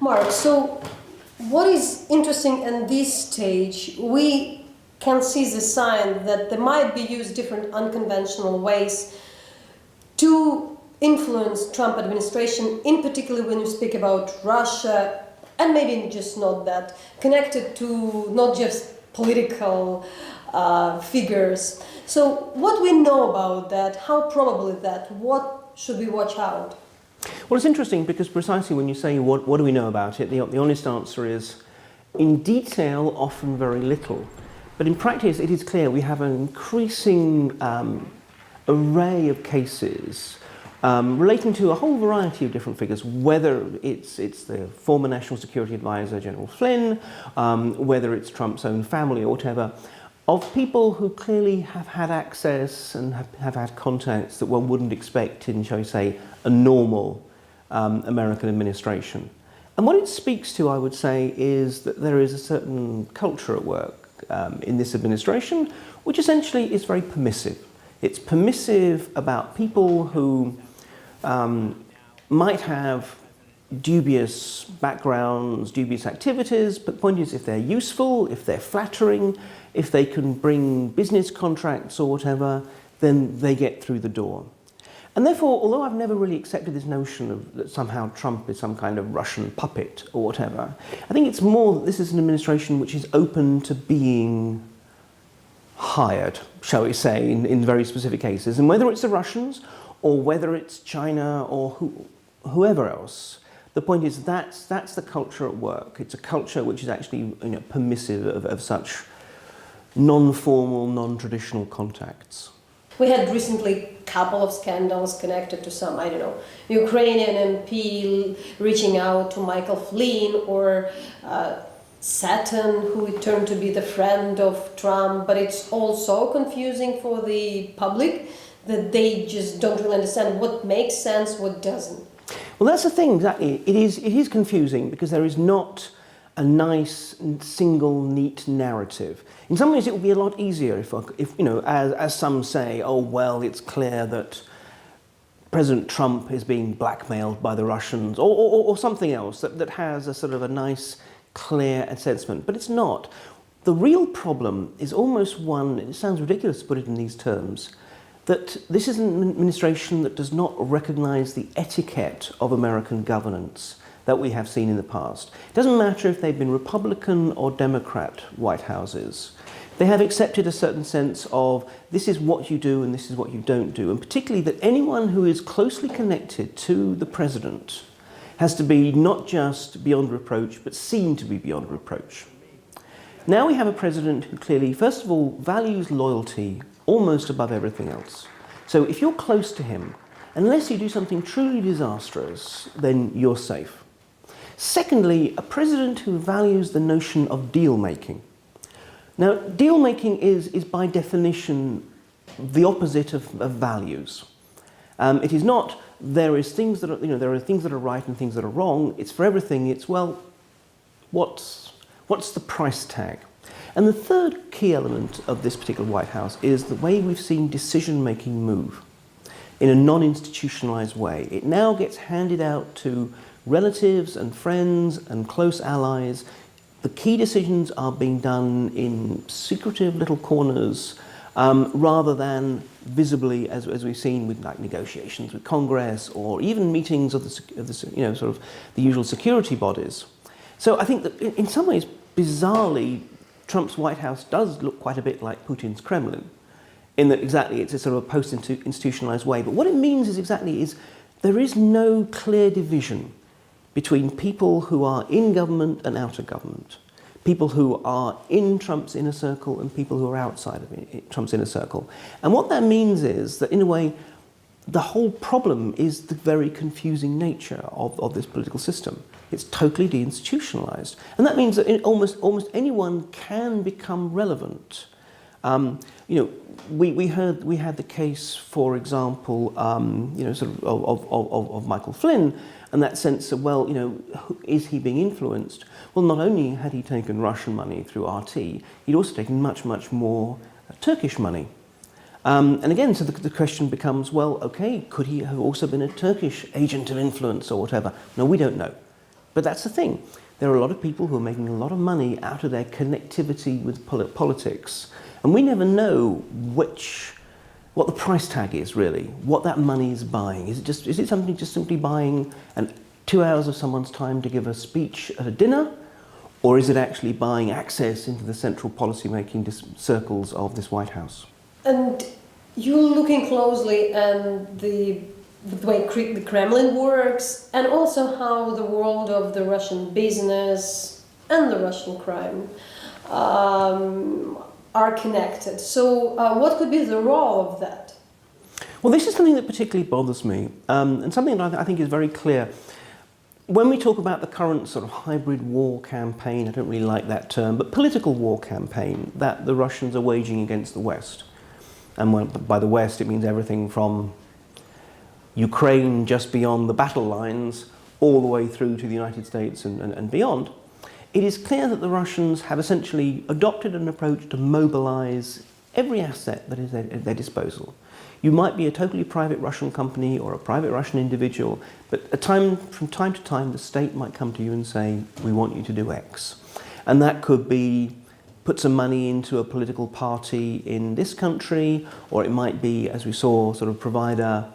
Mark, so what is interesting in this stage, we can see the sign that there might be used different unconventional ways to influence Trump administration, in particular when you speak about Russia, and maybe just not that, connected to not just political figures. So what we know about that, how probable is that, what should we watch out? Well, it's interesting because precisely when you say what do we know about it, the honest answer is, in detail, often very little. But in practice, it is clear we have an increasing array of cases relating to a whole variety of different figures, whether it's the former National Security Advisor, General Flynn, whether it's Trump's own family or whatever, of people who clearly have had access and have had contacts that one wouldn't expect in, shall we say, a normal American administration. And what it speaks to, I would say, is that there is a certain culture at work in this administration, which essentially is very permissive. It's permissive about people who might have dubious backgrounds, dubious activities, but the point is, if they're useful, if they're flattering, if they can bring business contracts or whatever, then they get through the door. And therefore, although I've never really accepted this notion of that somehow Trump is some kind of Russian puppet or whatever, I think it's more that this is an administration which is open to being hired, shall we say, in very specific cases. And whether it's the Russians or whether it's China or whoever else, the point is that's the culture at work. It's a culture which is actually permissive of such non-formal, non-traditional contacts. We had recently a couple of scandals connected to some, I don't know, Ukrainian MP reaching out to Michael Flynn or Saturn, who turned to be the friend of Trump, but it's also confusing for the public that they just don't really understand what makes sense, what doesn't. Well, that's the thing, exactly. It is confusing because there is not a nice, single, neat narrative. In some ways, it would be a lot easier if as some say, oh, well, it's clear that President Trump is being blackmailed by the Russians or something else that has a sort of a nice, clear assessment. But it's not. The real problem is almost one, it sounds ridiculous to put it in these terms, that this is an administration that does not recognize the etiquette of American governance that we have seen in the past. It doesn't matter if they've been Republican or Democrat White Houses. They have accepted a certain sense of this is what you do and this is what you don't do, and particularly that anyone who is closely connected to the president has to be not just beyond reproach, but seen to be beyond reproach. Now we have a president who clearly, first of all, values loyalty almost above everything else. So if you're close to him, unless you do something truly disastrous, then you're safe. Secondly, a president who values the notion of deal-making. Now, deal-making is by definition the opposite of values. It is not there are things that are right and things that are wrong. It's for everything. It's, well, what's the price tag? And the third key element of this particular White House is the way we've seen decision-making move in a non-institutionalized way. It now gets handed out to relatives and friends and close allies. The key decisions are being done in secretive little corners rather than visibly, as we've seen with like negotiations with Congress or even meetings of the usual security bodies. So I think that in some ways, bizarrely, Trump's White House does look quite a bit like Putin's Kremlin, in that exactly it's a sort of post-institutionalized way. But what it means is there is no clear division between people who are in government and out of government, people who are in Trump's inner circle and people who are outside of Trump's inner circle. And what that means is that, in a way, the whole problem is the very confusing nature of this political system. It's totally deinstitutionalized. And that means that almost anyone can become relevant. We had the case, for example, of Michael Flynn, and that sense of, well, is he being influenced? Well, not only had he taken Russian money through RT, he'd also taken much, much more Turkish money. And again, so the question becomes, well, okay, could he have also been a Turkish agent of influence or whatever? No, we don't know. But that's the thing. There are a lot of people who are making a lot of money out of their connectivity with politics. And we never know what the price tag is, really, what that money is buying. Is it something just simply buying 2 hours of someone's time to give a speech at a dinner? Or is it actually buying access into the central policy-making circles of this White House? And you're looking closely at the way the Kremlin works, and also how the world of the Russian business and the Russian crime are connected. So what could be the role of that? Well, this is something that particularly bothers me, and something that I think is very clear. When we talk about the current sort of hybrid war campaign, I don't really like that term, but political war campaign that the Russians are waging against the West. And by the West, it means everything from Ukraine just beyond the battle lines all the way through to the United States and beyond. It is clear that the Russians have essentially adopted an approach to mobilize every asset that is at their disposal. You might be a totally private Russian company or a private Russian individual, but from time to time, the state might come to you and say, we want you to do X. And that could be put some money into a political party in this country, or it might be, as we saw, sort of provide a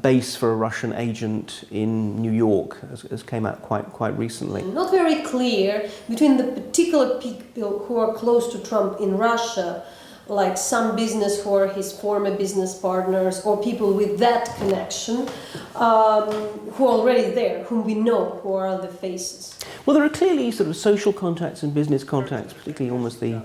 base for a Russian agent in New York, as came out quite recently. Not very clear between the particular people who are close to Trump in Russia, like some business for his former business partners, or people with that connection, who are already there, whom we know, who are the faces. Well, there are clearly sort of social contacts and business contacts, particularly almost the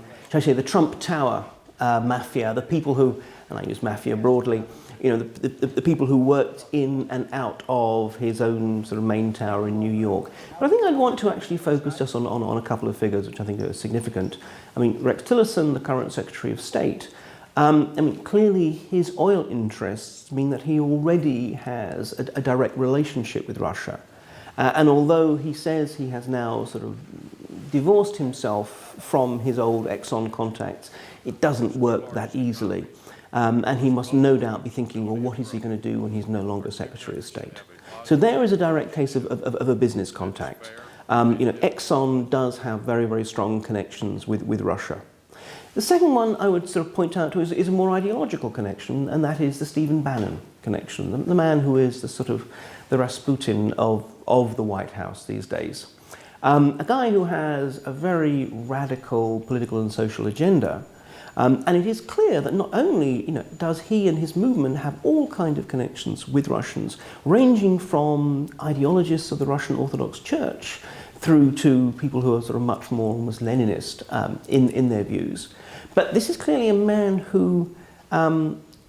Trump Tower mafia, the people who, and I use mafia broadly, the people who worked in and out of his own sort of main tower in New York. But I think I'd want to actually focus just on a couple of figures which I think are significant. I mean, Rex Tillerson, the current Secretary of State, clearly his oil interests mean that he already has a direct relationship with Russia. And although he says he has now sort of divorced himself from his old Exxon contacts, it doesn't work that easily. And he must no doubt be thinking, well, what is he going to do when he's no longer Secretary of State? So there is a direct case of a business contact. Exxon does have very, very strong connections with Russia. The second one I would sort of point out to is a more ideological connection, and that is the Stephen Bannon connection, the man who is the sort of the Rasputin of the White House these days. A guy who has a very radical political and social agenda. And it is clear that not only does he and his movement have all kinds of connections with Russians, ranging from ideologists of the Russian Orthodox Church through to people who are sort of much more almost Leninist in their views. But this is clearly a man who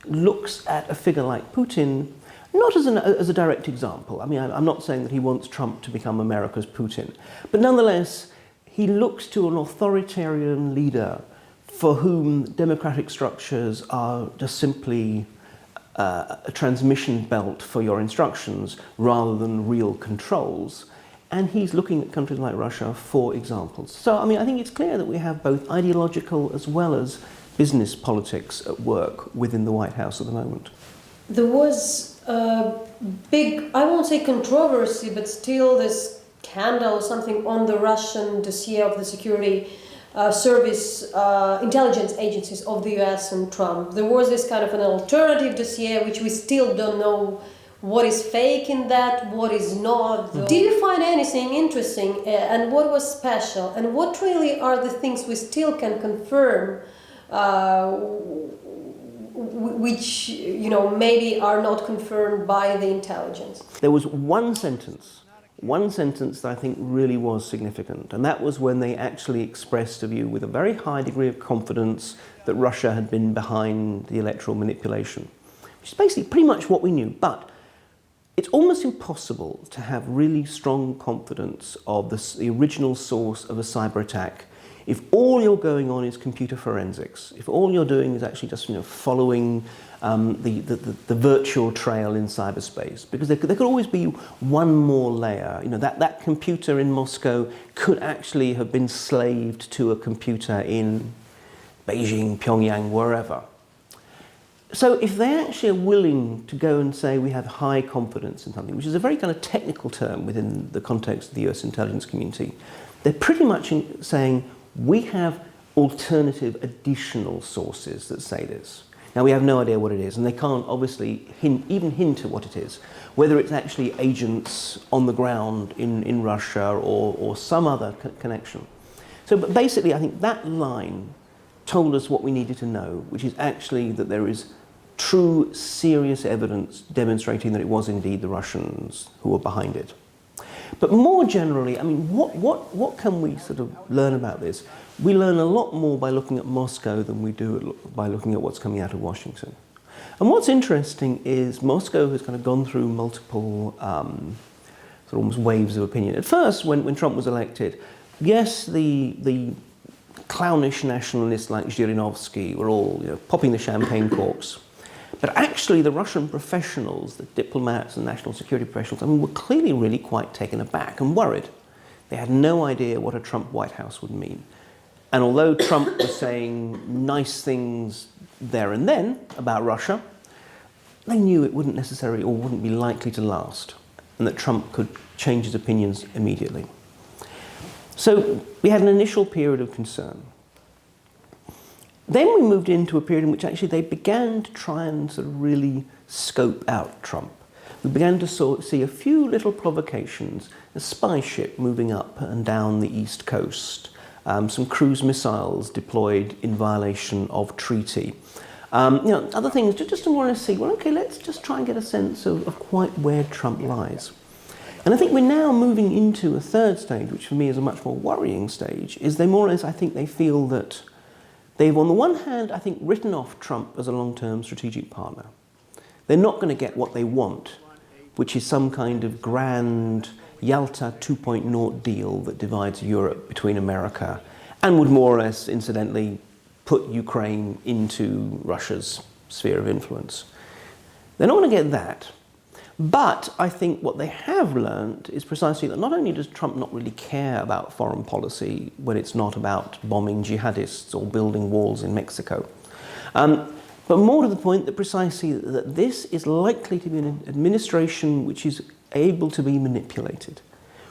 looks at a figure like Putin not as a direct example. I mean, I'm not saying that he wants Trump to become America's Putin, but nonetheless, he looks to an authoritarian leader for whom democratic structures are just simply a transmission belt for your instructions rather than real controls. And he's looking at countries like Russia for examples. So, I mean, I think it's clear that we have both ideological as well as business politics at work within the White House at the moment. There was a big, I won't say controversy, but still this scandal or something on the Russian dossier of the security service intelligence agencies of the US and Trump. There was this kind of an alternative dossier which we still don't know what is fake in that, what is not. Did you find anything interesting and what was special, and what really are the things we still can confirm which maybe are not confirmed by the intelligence? There was one sentence that I think really was significant, and that was when they actually expressed a view with a very high degree of confidence that Russia had been behind the electoral manipulation, which is basically pretty much what we knew. But it's almost impossible to have really strong confidence of the original source of a cyber attack if all you're going on is computer forensics, if all you're doing is actually just following the virtual trail in cyberspace, because there could always be one more layer. That computer in Moscow could actually have been slaved to a computer in Beijing, Pyongyang, wherever. So if they actually are willing to go and say we have high confidence in something, which is a very kind of technical term within the context of the US intelligence community, they're pretty much saying we have alternative additional sources that say this. Now we have no idea what it is, and they can't obviously even hint at what it is, whether it's actually agents on the ground in Russia or some other connection. So but basically I think that line told us what we needed to know, which is actually that there is true, serious evidence demonstrating that it was indeed the Russians who were behind it. But more generally, I mean, what can we sort of learn about this? We learn a lot more by looking at Moscow than we do by looking at what's coming out of Washington. And what's interesting is Moscow has kind of gone through multiple sort of almost waves of opinion. At first, when Trump was elected, yes, the clownish nationalists like Zhirinovsky were all popping the champagne corks. But actually the Russian professionals, the diplomats and national security professionals, I mean, were clearly really quite taken aback and worried. They had no idea what a Trump White House would mean. And although Trump was saying nice things there and then about Russia, they knew it wouldn't necessarily or wouldn't be likely to last, and that Trump could change his opinions immediately. So we had an initial period of concern. Then we moved into a period in which actually they began to try and sort of really scope out Trump. We began to see a few little provocations, a spy ship moving up and down the East Coast, some cruise missiles deployed in violation of treaty. Other things, just to want to see, well, okay, let's just try and get a sense of quite where Trump lies. And I think we're now moving into a third stage, which for me is a much more worrying stage, is they more or less, I think they feel that they've, on the one hand, I think, written off Trump as a long-term strategic partner. They're not going to get what they want, which is some kind of grand Yalta 2.0 deal that divides Europe between America and would more or less, incidentally, put Ukraine into Russia's sphere of influence. They're not going to get that. But I think what they have learned is precisely that not only does Trump not really care about foreign policy when it's not about bombing jihadists or building walls in Mexico, but more to the point that precisely that this is likely to be an administration which is able to be manipulated,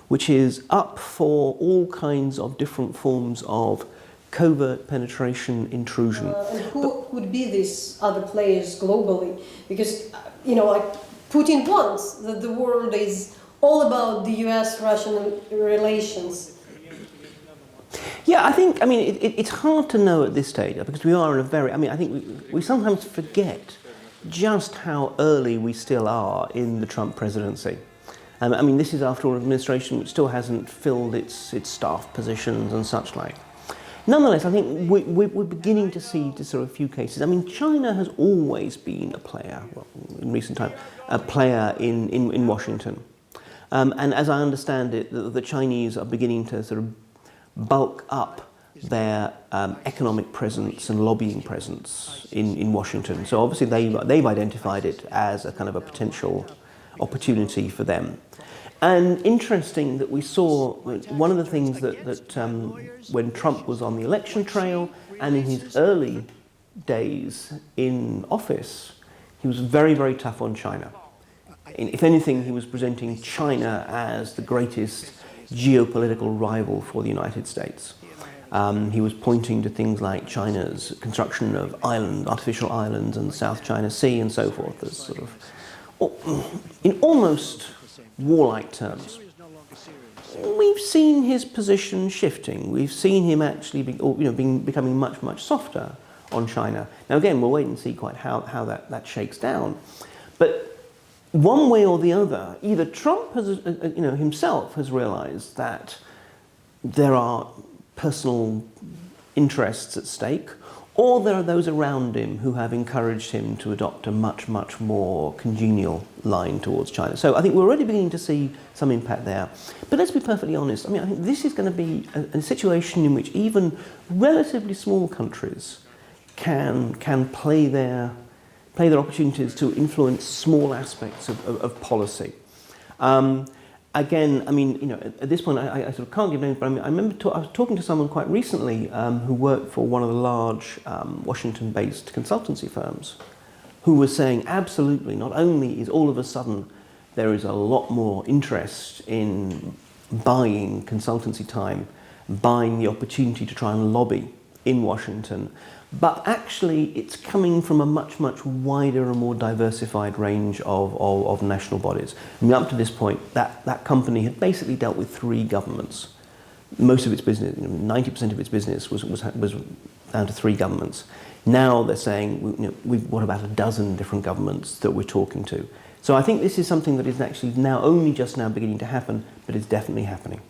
which is up for all kinds of different forms of covert penetration, intrusion. And who would be these other players globally? Because, like Putin wants that the world is all about the US-Russian relations. Yeah, I mean, it's hard to know at this stage because we are in a very, I think we sometimes forget just how early we still are in the Trump presidency. This is after all an administration which still hasn't filled its staff positions and such like. Nonetheless, I think we're beginning to see just sort of a few cases. I mean, China has always been a player, well, in recent time, a player in Washington. And as I understand it, the Chinese are beginning to sort of bulk up their economic presence and lobbying presence in Washington. So obviously they've identified it as a kind of a potential opportunity for them. And interesting that we saw one of the things that when Trump was on the election trail and in his early days in office, he was very, very tough on China. If anything, he was presenting China as the greatest geopolitical rival for the United States. He was pointing to things like China's construction of artificial islands in the South China Sea and so forth as sort of, in almost warlike terms. We've seen his position shifting. We've seen him actually becoming much, much softer on China. Now again, we'll wait and see quite how that shakes down. But one way or the other, either Trump has, himself has realized that there are personal interests at stake, or there are those around him who have encouraged him to adopt a much, much more congenial line towards China. So I think we're already beginning to see some impact there. But let's be perfectly honest. I think this is going to be a situation in which even relatively small countries can play their opportunities to influence small aspects of policy. Again, at this point, I sort of can't give names, but I remember I was talking to someone quite recently who worked for one of the large Washington-based consultancy firms. who were saying absolutely, not only is all of a sudden there is a lot more interest in buying consultancy time, buying the opportunity to try and lobby in Washington, but actually it's coming from a much, much wider and more diversified range of national bodies. I mean, up to this point, that company had basically dealt with 3 governments. Most of its business, 90% of its business was down to 3 governments. Now they're saying, we've got about a dozen different governments that we're talking to. So I think this is something that is actually now only just now beginning to happen, but it's definitely happening.